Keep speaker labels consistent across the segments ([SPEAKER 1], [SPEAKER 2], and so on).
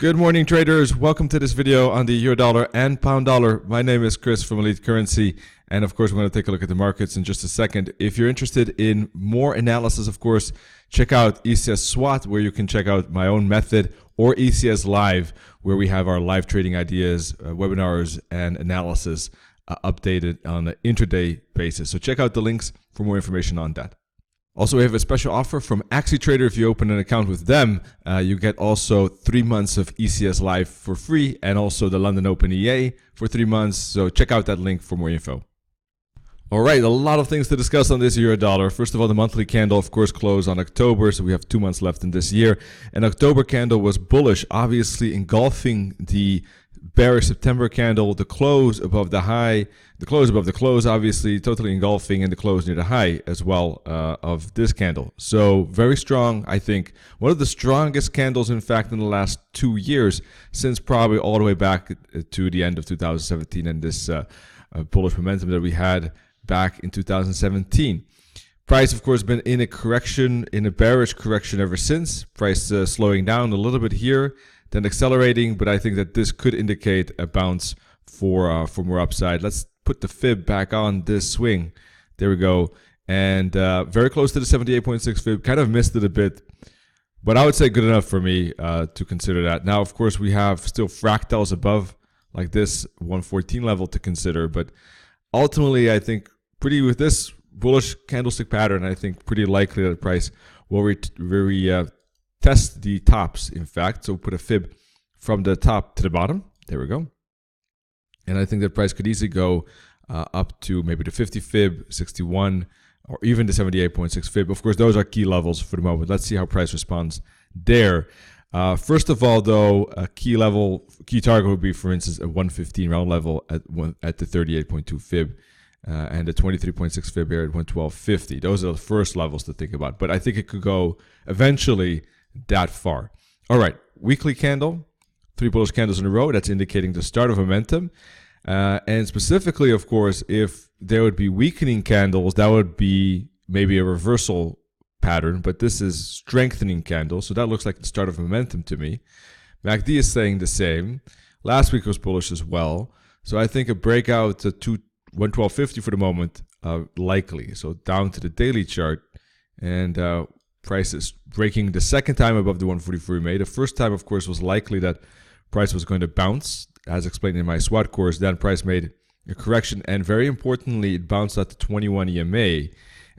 [SPEAKER 1] Good morning, traders. Welcome to this video on the euro dollar and pound dollar. My name is Chris from Elite Currency. And of course, we're going to take a look at the markets in just a second. If you're interested in more analysis, of course, check out ecs.SWAT, where you can check out my own method, or ecs.LIVE, where we have our live trading ideas, webinars, and analysis updated on an intraday basis. So check out the links for more information on that. Also, we have a special offer from AxiTrader. If you open an account with them, you get also 3 months of ecs.LIVE for free, and also the London Open EA for 3 months. So check out that link for more info. All right, a lot of things to discuss on this euro dollar. First of all, the monthly candle, of course, closed on October, so we have 2 months left in this year. An October candle was bullish, obviously engulfing the bearish September candle, the close above the high, the close above the close, obviously totally engulfing, and the close near the high as well of this candle. So very strong, I think. One of the strongest candles, in fact, in the last 2 years, since probably all the way back to the end of 2017 and this bullish momentum that we had back in 2017. Price, of course, been in a correction, in a bearish correction ever since. Price slowing down a little bit here, then accelerating, but I think that this could indicate a bounce for more upside. Let's put the fib back on this swing. There we go. And very close to the 78.6 fib. Kind of missed it a bit, but I would say good enough for me to consider that. Now, of course, we have still fractals above, like this 114 level to consider, but ultimately, I think with this bullish candlestick pattern, I think pretty likely that the price will test the tops, in fact. So we'll put a fib from the top to the bottom. There we go. And I think that price could easily go up to maybe the 50 fib, 61, or even the 78.6 fib. Of course, those are key levels for the moment. Let's see how price responds there. First of all, though, a key target would be, for instance, a 115 round level at the 38.2 fib. And the 23.6 fib here at 112.50. Those are the first levels to think about. But I think it could go eventually that far. All right, weekly candle, 3 bullish candles in a row. That's indicating the start of momentum. And specifically, of course, if there would be weakening candles, that would be maybe a reversal pattern. But this is strengthening candles, so that looks like the start of momentum to me. MACD is saying the same. Last week was bullish as well. So I think a breakout to 112.50 for the moment, likely. So down to the daily chart, and price is breaking the second time above the 144 we made. The first time, of course, was likely that price was going to bounce, as explained in my SWAT course. Then price made a correction, and very importantly, it bounced out to 21 EMA,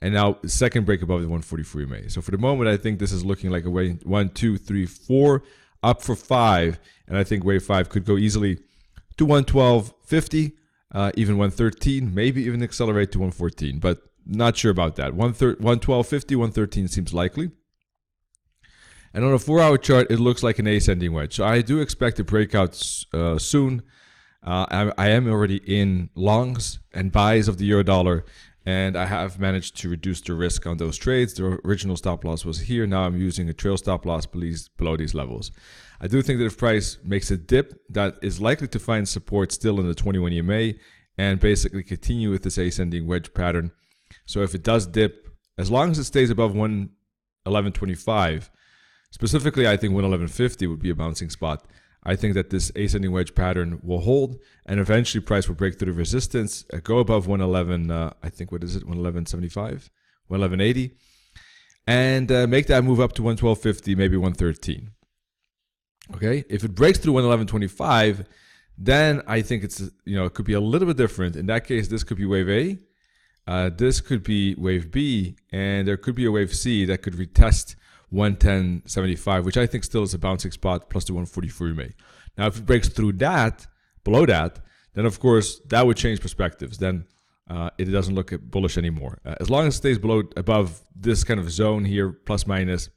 [SPEAKER 1] and now the second break above the 144 EMA. So for the moment, I think this is looking like a way 1, 2, 3, 4, up for 5, and I think wave 5 could go easily to 112.50. Even 113, maybe even accelerate to 114, but not sure about that. 112.50, 113 seems likely. And on a 4-hour chart, it looks like an ascending wedge. So I do expect a breakout soon. I am already in longs and buys of the euro dollar, and I have managed to reduce the risk on those trades. The original stop loss was here. Now I'm using a trail stop loss below these levels. I do think that if price makes a dip, that is likely to find support still in the 21 EMA and basically continue with this ascending wedge pattern. So if it does dip, as long as it stays above 111.25, specifically I think 111.50 would be a bouncing spot. I think that this ascending wedge pattern will hold, and eventually price will break through the resistance, go above 111, I think, what is it, 111.75, 111.80, and make that move up to 112.50, maybe 113. Okay, if it breaks through 111.25, then I think it's, it could be a little bit different. In that case, this could be wave A, this could be wave B, and there could be a wave C that could retest 110.75, which I think still is a bouncing spot, plus the 144 EMA. Now, if it breaks through that, below that, then of course that would change perspectives. Then it doesn't look bullish anymore. As long as it stays above this kind of zone here, plus minus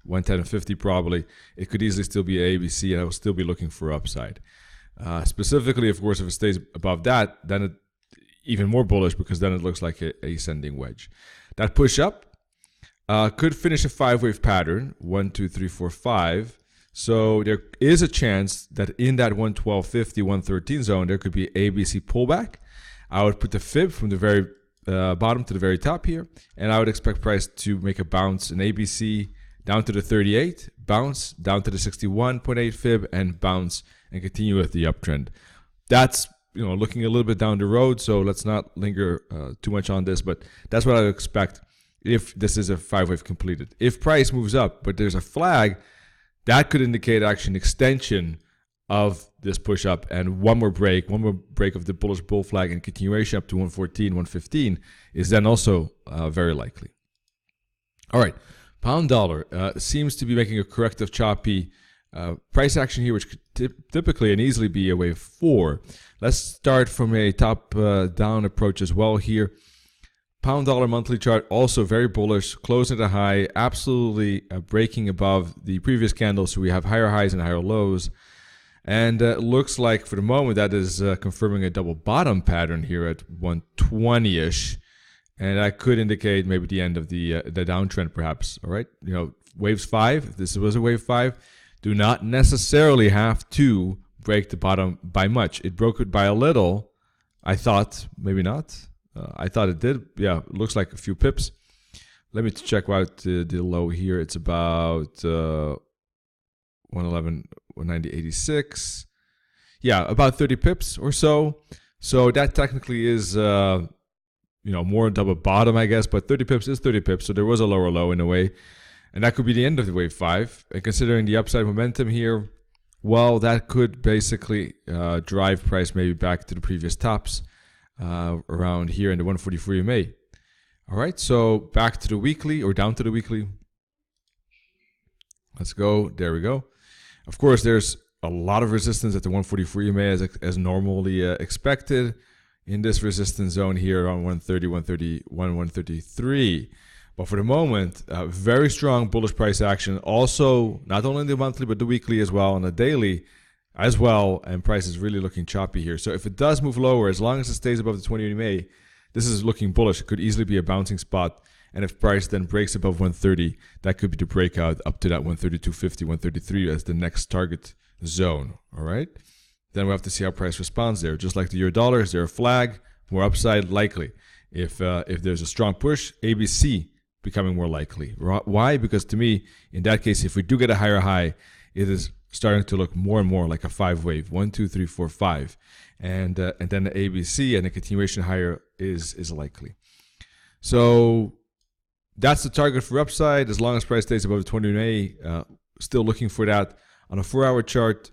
[SPEAKER 1] 110.50 probably, it could easily still be a ABC, and I will still be looking for upside. Specifically, of course, if it stays above that, then it even more bullish, because then it looks like a ascending wedge. That push up could finish a 5-wave pattern, 1, 2, 3, 4, 5. So there is a chance that in that 112.50, 113 zone, there could be ABC pullback. I would put the fib from the very bottom to the very top here, and I would expect price to make a bounce, an ABC down to the 38, bounce, down to the 61.8 fib, and bounce, and continue with the uptrend. That's looking a little bit down the road, so let's not linger too much on this, but that's what I would expect if this is a 5-wave completed. If price moves up, but there's a flag, that could indicate actually an extension of this push up, and one more break of the bullish bull flag and continuation up to 114, 115 is then also very likely. All right, pound dollar seems to be making a corrective choppy price action here, which could typically and easily be a wave 4. Let's start from a top down approach as well here. Pound dollar monthly chart also very bullish, closing at a high, absolutely breaking above the previous candle. So we have higher highs and higher lows. And it looks like for the moment that is confirming a double bottom pattern here at 120-ish. And that could indicate maybe the end of the downtrend perhaps. All right, waves 5, if this was a wave 5, do not necessarily have to break the bottom by much. It broke it by a little. I thought, maybe not. I thought it did. Yeah, it looks like a few pips. Let me check out the low here. It's about 111, 190.86. Yeah, about 30 pips or so. So that technically is, more double bottom, I guess. But 30 pips is 30 pips. So there was a lower low in a way. And that could be the end of the wave 5. And considering the upside momentum here, well, that could basically drive price maybe back to the previous tops around here in the 144 EMA. All right, so back to the weekly or down to the weekly. Let's go. There we go. Of course, there's a lot of resistance at the 144 EMA as normally expected in this resistance zone here around 130, 131, 133. But for the moment, very strong bullish price action. Also, not only in the monthly, but the weekly as well, and the daily as well. And price is really looking choppy here. So if it does move lower, as long as it stays above the 20 EMA, this is looking bullish. It could easily be a bouncing spot. And if price then breaks above 130, that could be the breakout up to that 132.50, 133 as the next target zone. All right. Then we have to see how price responds there. Just like the euro dollar, is there a flag? More upside likely. If there's a strong push, ABC becoming more likely. Why? Because to me, in that case, if we do get a higher high, it is starting to look more and more like a 5-wave, 1, 2, 3, 4, 5, and then the ABC and the continuation higher is likely. So that's the target for upside. As long as price stays above the 20 EMA, still looking for that on a 4-hour chart.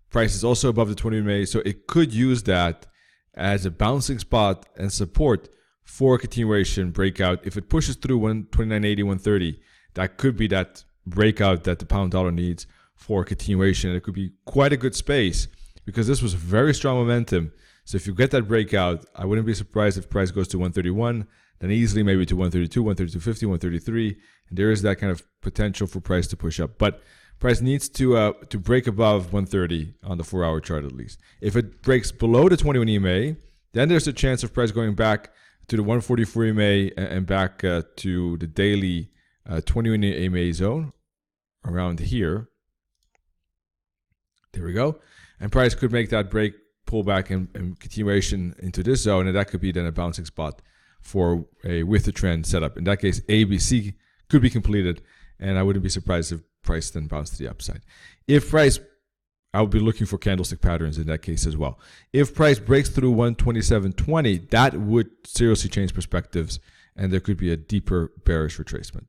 [SPEAKER 1] Price is also above the 20 EMA, so it could use that as a bouncing spot and support for a continuation breakout. If it pushes through 129.80, 130, that could be that breakout that the pound dollar needs for continuation. It could be quite a good space because this was very strong momentum. So if you get that breakout, I wouldn't be surprised if price goes to 131, then easily maybe to 132, 132.50, 133, and there is that kind of potential for price to push up. But price needs to break above 130 on the 4-hour chart at least. If it breaks below the 21 EMA, then there's a chance of price going back to the 144 EMA and back to the daily 21 EMA zone around here. There we go. And price could make that break, pull back, and continuation into this zone, and that could be then a bouncing spot for a with the trend setup. In that case, ABC could be completed, and I wouldn't be surprised if price then bounced to the upside. If price, I would be looking for candlestick patterns in that case as well. If price breaks through 127.20, that would seriously change perspectives, and there could be a deeper bearish retracement.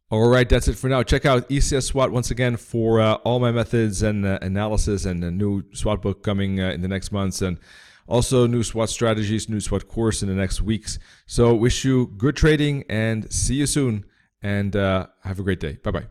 [SPEAKER 1] All right, that's it for now. Check out ecs.SWAT once again for all my methods and analysis, and a new SWAT book coming in the next months, and also new SWAT strategies, new SWAT course in the next weeks. So wish you good trading and see you soon, and have a great day. Bye-bye.